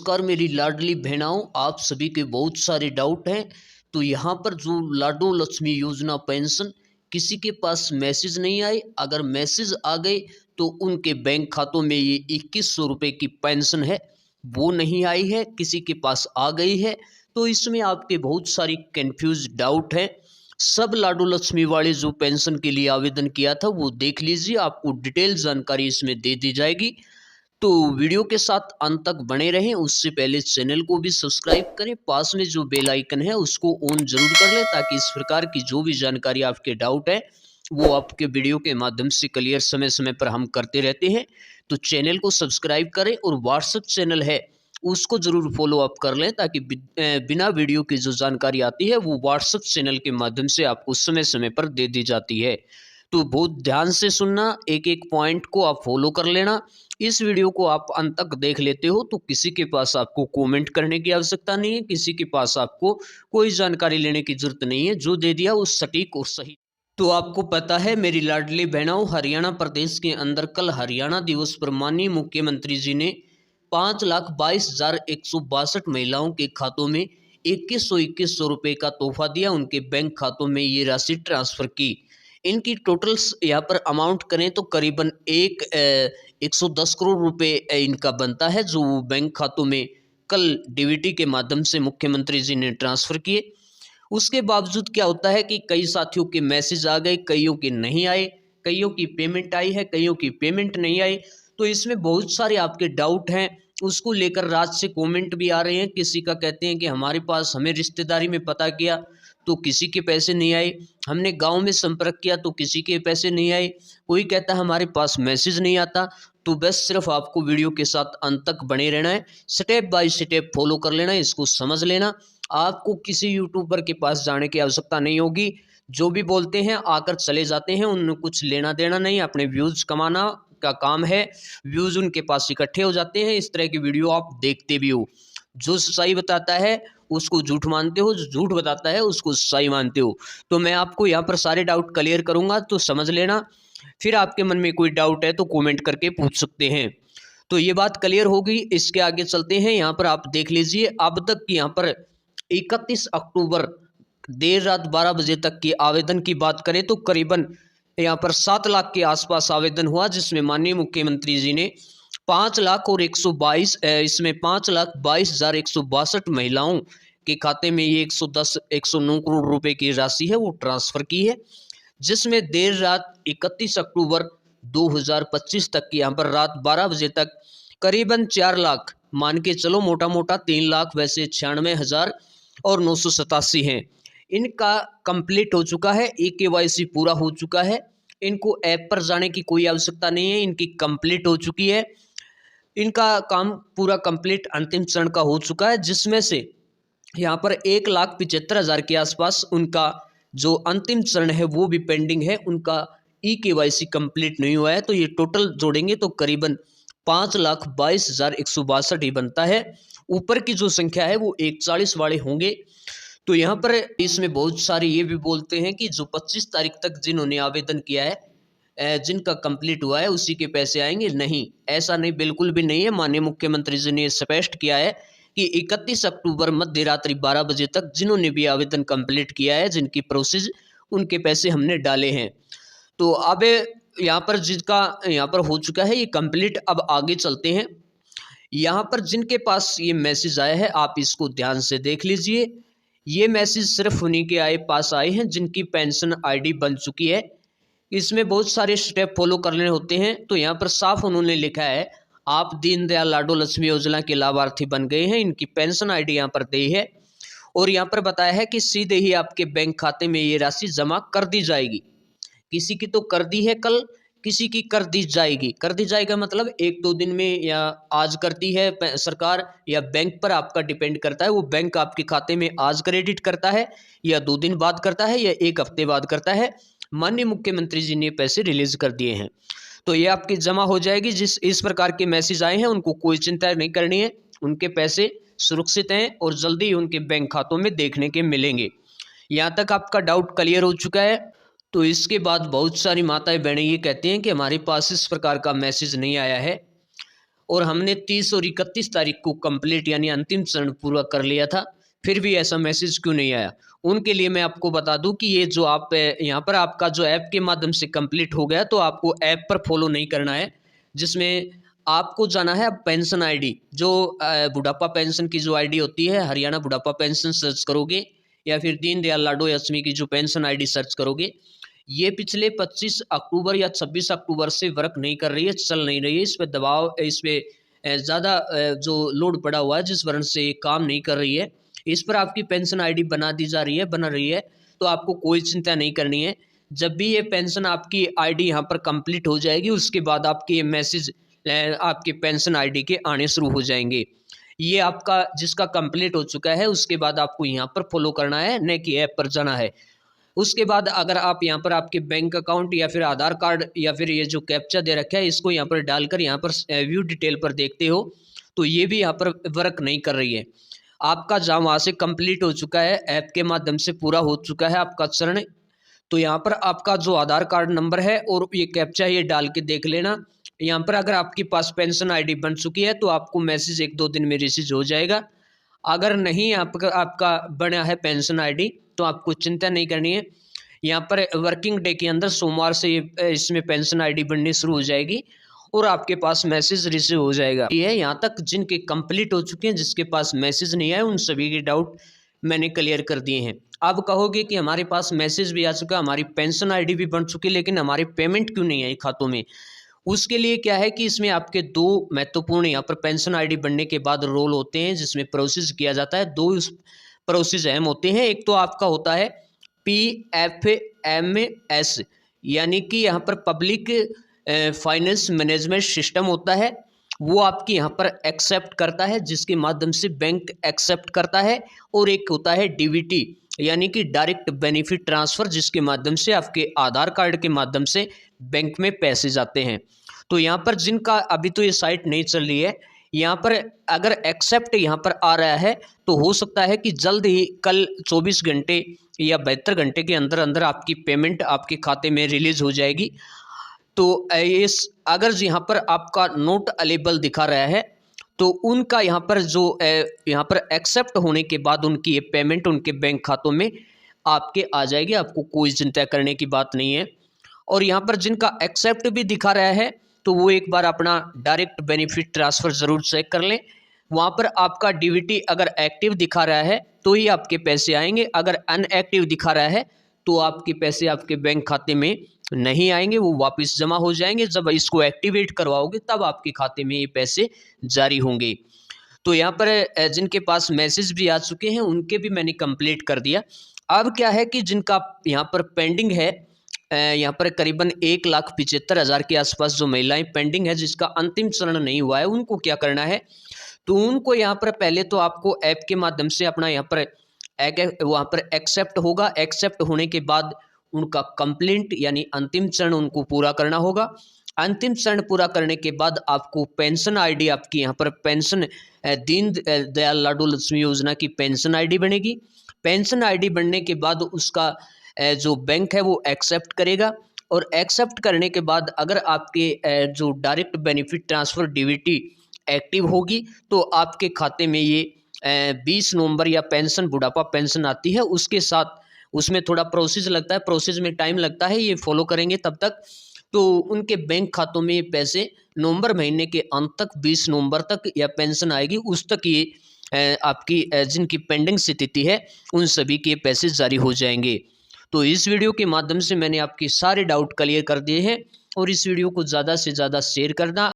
नमस्कार मेरी लाडली बहनाओं, आप सभी के बहुत सारे डाउट हैं। तो यहाँ पर जो लाडो लक्ष्मी योजना पेंशन किसी के पास मैसेज नहीं आए, अगर मैसेज आ गए तो उनके बैंक खातों में ये 2100 रुपये की पेंशन है वो नहीं आई है, किसी के पास आ गई है। तो इसमें आपके बहुत सारी कंफ्यूज डाउट हैं। सब लाडो लक्ष्मी वाले जो पेंशन के लिए आवेदन किया था वो देख लीजिए, आपको डिटेल जानकारी इसमें दे दी जाएगी। तो वीडियो के साथ अंत तक बने रहें। उससे पहले चैनल को भी सब्सक्राइब करें, पास में जो बेल आइकन है उसको ऑन जरूर कर लें ताकि इस प्रकार की जो भी जानकारी आपके डाउट है वो आपके वीडियो के माध्यम से क्लियर समय समय पर हम करते रहते हैं। तो चैनल को सब्सक्राइब करें और व्हाट्सएप चैनल है उसको ज़रूर फॉलो अप कर लें ताकि बिना वीडियो की जो जानकारी आती है वो व्हाट्सएप चैनल के माध्यम से आपको समय समय पर दे दी जाती है। तो बहुत ध्यान से सुनना, एक एक पॉइंट को आप फॉलो कर लेना। इस वीडियो को आप अंत तक देख लेते हो तो किसी के पास आपको कमेंट करने की आवश्यकता नहीं है, किसी के पास आपको कोई जानकारी लेने की जरूरत नहीं है, जो दे दिया वो सटीक और सही। तो आपको पता है मेरी लाडली बहनों, हरियाणा प्रदेश के अंदर कल हरियाणा दिवस पर माननीय मुख्यमंत्री जी ने 5,22,162 महिलाओं के खातों में 2100 रुपये का तोहफा दिया। उनके बैंक खातों में ये राशि ट्रांसफर की। इनकी टोटल यहाँ पर अमाउंट करें तो करीबन 110 करोड़ रुपए इनका बनता है, जो बैंक खातों में कल डीबीटी के माध्यम से मुख्यमंत्री जी ने ट्रांसफ़र किए। उसके बावजूद क्या होता है कि कई साथियों के मैसेज आ गए, कईयों के नहीं आए, कईयों की पेमेंट आई है, कईयों की पेमेंट नहीं आई। तो इसमें बहुत सारे आपके डाउट हैं, उसको लेकर रात से कमेंट भी आ रहे हैं। किसी का कहते हैं कि हमारे पास, हमें रिश्तेदारी में पता किया तो किसी के पैसे नहीं आए, हमने गांव में संपर्क किया तो किसी के पैसे नहीं आए, कोई कहता है हमारे पास मैसेज नहीं आता। तो बस सिर्फ आपको वीडियो के साथ अंत तक बने रहना है, स्टेप बाय स्टेप फॉलो कर लेना है, इसको समझ लेना। आपको किसी यूट्यूबर के पास जाने की आवश्यकता नहीं होगी। जो भी बोलते हैं आकर चले जाते हैं, उनमें कुछ लेना देना नहीं, अपने व्यूज़ कमाना का काम है। व्यूज़ उनके पास इकट्ठे हो जाते हैं, इस तरह की वीडियो आप देखते भी हो। जो सही बताता है उसको झूठ मानते हो, जो झूठ बताता है उसको सही मानते हो। तो मैं आपको यहाँ पर सारे डाउट क्लियर करूँगा, तो समझ लेना। फिर आपके मन में कोई डाउट है तो कमेंट करके पूछ सकते हैं। तो ये बात क्लियर होगी। इसके आगे चलते हैं। यहाँ पर आप देख लीजिए, अब तक यहाँ पर 31 अक्टूबर देर रात 12 बजे तक के आवेदन की बात करें तो करीबन यहाँ पर 7 लाख के आसपास आवेदन हुआ, जिसमें माननीय मुख्यमंत्री जी ने 5 लाख और 122 इसमें 5,22,162 महिलाओं के खाते में ये 109 करोड़ रुपए की राशि है वो ट्रांसफ़र की है। जिसमें देर रात 31 अक्टूबर 2025 तक की यहाँ पर रात 12 बजे तक करीबन 4 लाख, मान के चलो मोटा मोटा 3 लाख, वैसे 96,000 और 987 हैं, इनका कंप्लीट हो चुका है। KYC पूरा हो चुका है, इनको ऐप पर जाने की कोई आवश्यकता नहीं है, इनकी कंप्लीट हो चुकी है। इनका काम पूरा कंप्लीट अंतिम चरण का हो चुका है, जिसमें से यहाँ पर 1,75,000 के आसपास उनका जो अंतिम चरण है वो भी पेंडिंग है, उनका KYC कंप्लीट नहीं हुआ है। तो ये टोटल जोड़ेंगे तो करीबन 5,22,162 ही बनता है। ऊपर की जो संख्या है वो 41 वाले होंगे। तो यहाँ पर इसमें बहुत सारे ये भी बोलते हैं कि जो 25 तारीख तक जिन्होंने आवेदन किया है, जिनका कंप्लीट हुआ है उसी के पैसे आएंगे। नहीं, ऐसा नहीं, बिल्कुल भी नहीं है। माननीय मुख्यमंत्री जी ने स्पष्ट किया है कि 31 अक्टूबर मध्य रात्रि 12 बजे तक जिन्होंने भी आवेदन कंप्लीट किया है, जिनकी प्रोसेस, उनके पैसे हमने डाले हैं। तो अब यहाँ पर जिसका यहाँ पर हो चुका है ये कंप्लीट, अब आगे चलते हैं। यहाँ पर जिनके पास ये मैसेज आया है आप इसको ध्यान से देख लीजिए। ये मैसेज सिर्फ उन्हीं के पास आए हैं जिनकी पेंशन ID बन चुकी है। इसमें बहुत सारे स्टेप फॉलो करने होते हैं। तो यहाँ पर साफ उन्होंने लिखा है, आप दीनदयाल लाडो लक्ष्मी योजना के लाभार्थी बन गए हैं, इनकी पेंशन ID यहाँ पर दी है और यहाँ पर बताया है कि सीधे ही आपके बैंक खाते में ये राशि जमा कर दी जाएगी। किसी की तो कर दी है कल, किसी की कर दी जाएगी। कर दी जाएगा मतलब 1-2 दिन में, या आज करती है सरकार, या बैंक पर आपका डिपेंड करता है। वो बैंक आपके खाते में आज क्रेडिट करता है या 2 दिन बाद करता है या 1 हफ्ते बाद करता है। माननीय मुख्यमंत्री जी ने पैसे रिलीज कर दिए हैं तो ये आपकी जमा हो जाएगी। जिस इस प्रकार के मैसेज आए हैं उनको कोई चिंता नहीं करनी है, उनके पैसे सुरक्षित हैं और जल्दी ही उनके बैंक खातों में देखने के मिलेंगे। यहाँ तक आपका डाउट क्लियर हो चुका है। तो इसके बाद बहुत सारी माताएं बहनें ये कहती हैं कि हमारे पास इस प्रकार का मैसेज नहीं आया है, और हमने 30 और 31 तारीख को कंप्लीट यानी अंतिम चरण पूरा कर लिया था, फिर भी ऐसा मैसेज क्यों नहीं आया? उनके लिए मैं आपको बता दूं कि ये जो आप यहाँ पर आपका जो ऐप के माध्यम से कंप्लीट हो गया, तो आपको ऐप पर फॉलो नहीं करना है, जिसमें आपको जाना है पेंशन आईडी, जो बुढ़ापा पेंशन की जो आईडी होती है, हरियाणा बुढ़ापा पेंशन सर्च करोगे या फिर दीनदयाल लाडो यास्मी की जो पेंशन आईडी सर्च करोगे, ये पिछले 25 अक्टूबर या 26 अक्टूबर से वर्क नहीं कर रही है, चल नहीं रही है। इस पे दबाव, इस पे ज़्यादा जो लोड पड़ा हुआ है, जिस वजह से ये काम नहीं कर रही है। इस पर आपकी पेंशन आईडी बना दी जा रही है, बना रही है, तो आपको कोई चिंता नहीं करनी है। जब भी ये पेंशन आपकी आईडी यहाँ पर कंप्लीट हो जाएगी, उसके बाद आपके ये मैसेज आपके पेंशन आईडी के आने शुरू हो जाएंगे। ये आपका जिसका कंप्लीट हो चुका है, उसके बाद आपको यहाँ पर फॉलो करना है, न कि ऐप पर जाना है। उसके बाद अगर आप यहाँ पर आपके बैंक अकाउंट या फिर आधार कार्ड या फिर ये जो कैप्चा दे रखा है, इसको यहाँ पर डालकर यहाँ पर व्यू डिटेल पर देखते हो, तो ये भी यहाँ पर वर्क नहीं कर रही है। आपका जहाँ वहाँ से कंप्लीट हो चुका है, ऐप के माध्यम से पूरा हो चुका है आपका चरण, तो यहाँ पर आपका जो आधार कार्ड नंबर है और ये कैप्चा ये डाल के देख लेना। यहाँ पर अगर आपके पास पेंशन आईडी बन चुकी है, तो आपको मैसेज 1-2 दिन में रिसीव हो जाएगा। अगर नहीं आपका बना है पेंशन आईडी, तो आपको चिंता नहीं करनी है। यहाँ पर वर्किंग डे के अंदर सोमवार से इसमें पेंशन आईडी बननी शुरू हो जाएगी और आपके पास मैसेज रिसीव हो जाएगा। ये है यहाँ तक जिनके कंप्लीट हो चुके हैं, जिसके पास मैसेज नहीं आया, उन सभी के डाउट मैंने क्लियर कर दिए हैं। अब कहोगे कि हमारे पास मैसेज भी आ चुका, हमारी पेंशन आईडी भी बन चुकी, लेकिन हमारी पेमेंट क्यों नहीं आई खातों में? उसके लिए क्या है कि इसमें आपके 2 महत्वपूर्ण यहाँ पर पेंशन आईडी बनने के बाद रोल होते हैं, जिसमें प्रोसेस किया जाता है। 2 प्रोसेस अहम होते हैं। एक तो आपका होता है PFMS, यानी कि यहाँ पर पब्लिक फाइनेंस मैनेजमेंट सिस्टम होता है, वो आपकी यहाँ पर एक्सेप्ट करता है, जिसके माध्यम से बैंक एक्सेप्ट करता है। और एक होता है DBT, यानी कि डायरेक्ट बेनिफिट ट्रांसफ़र, जिसके माध्यम से आपके आधार कार्ड के माध्यम से बैंक में पैसे जाते हैं। तो यहाँ पर जिनका अभी तो ये साइट नहीं चल रही है, यहाँ पर अगर एक्सेप्ट यहाँ पर आ रहा है, तो हो सकता है कि जल्द ही कल 24 घंटे या 72 घंटे के अंदर अंदर आपकी पेमेंट आपके खाते में रिलीज हो जाएगी। तो इस अगर यहाँ पर आपका नोट अवेलेबल दिखा रहा है, तो उनका यहाँ पर जो यहाँ पर एक्सेप्ट होने के बाद उनकी ये पेमेंट उनके बैंक खातों में आपके आ जाएगी, आपको कोई चिंता करने की बात नहीं है। और यहाँ पर जिनका एक्सेप्ट भी दिखा रहा है, तो वो एक बार अपना डायरेक्ट बेनिफिट ट्रांसफ़र ज़रूर चेक कर लें। वहाँ पर आपका DBT अगर एक्टिव दिखा रहा है, तो ही आपके पैसे आएंगे। अगर अनएक्टिव दिखा रहा है, तो आपके पैसे आपके बैंक खाते में नहीं आएंगे, वो वापस जमा हो जाएंगे। जब इसको एक्टिवेट करवाओगे, तब आपके खाते में ये पैसे जारी होंगे। तो यहाँ पर जिनके पास मैसेज भी आ चुके हैं, उनके भी मैंने कंप्लीट कर दिया। अब क्या है कि जिनका यहाँ पर पेंडिंग है, यहाँ पर करीबन 1,75,000 के आसपास जो महिलाएं पेंडिंग है, जिसका अंतिम चरण नहीं हुआ है, उनको क्या करना है? तो उनको यहाँ पर पहले तो आपको ऐप के माध्यम से अपना यहाँ पर वहाँ पर एक्सेप्ट होगा। एक्सेप्ट होने के बाद उनका कंप्लेंट यानी अंतिम चरण उनको पूरा करना होगा। अंतिम चरण पूरा करने के बाद आपको पेंशन आईडी, आपकी यहाँ पर पेंशन दीन दयाल लाडो लक्ष्मी योजना की पेंशन आईडी बनेगी। पेंशन आईडी बनने के बाद उसका जो बैंक है वो एक्सेप्ट करेगा, और एक्सेप्ट करने के बाद अगर आपके जो direct benefit transfer DBT active होगी, तो आपके खाते में ये 20 नवंबर या पेंशन बुढ़ापा पेंशन आती है, उसके साथ उसमें थोड़ा प्रोसेस लगता है, प्रोसेस में टाइम लगता है, ये फॉलो करेंगे तब तक। तो उनके बैंक खातों में ये पैसे नवंबर महीने के अंत तक, 20 नवंबर तक या पेंशन आएगी उस तक ये आपकी जिनकी पेंडिंग स्थिति है, उन सभी के पैसे जारी हो जाएंगे। तो इस वीडियो के माध्यम से मैंने आपके सारे डाउट क्लियर कर दिए हैं, और इस वीडियो को ज़्यादा से ज़्यादा शेयर करना।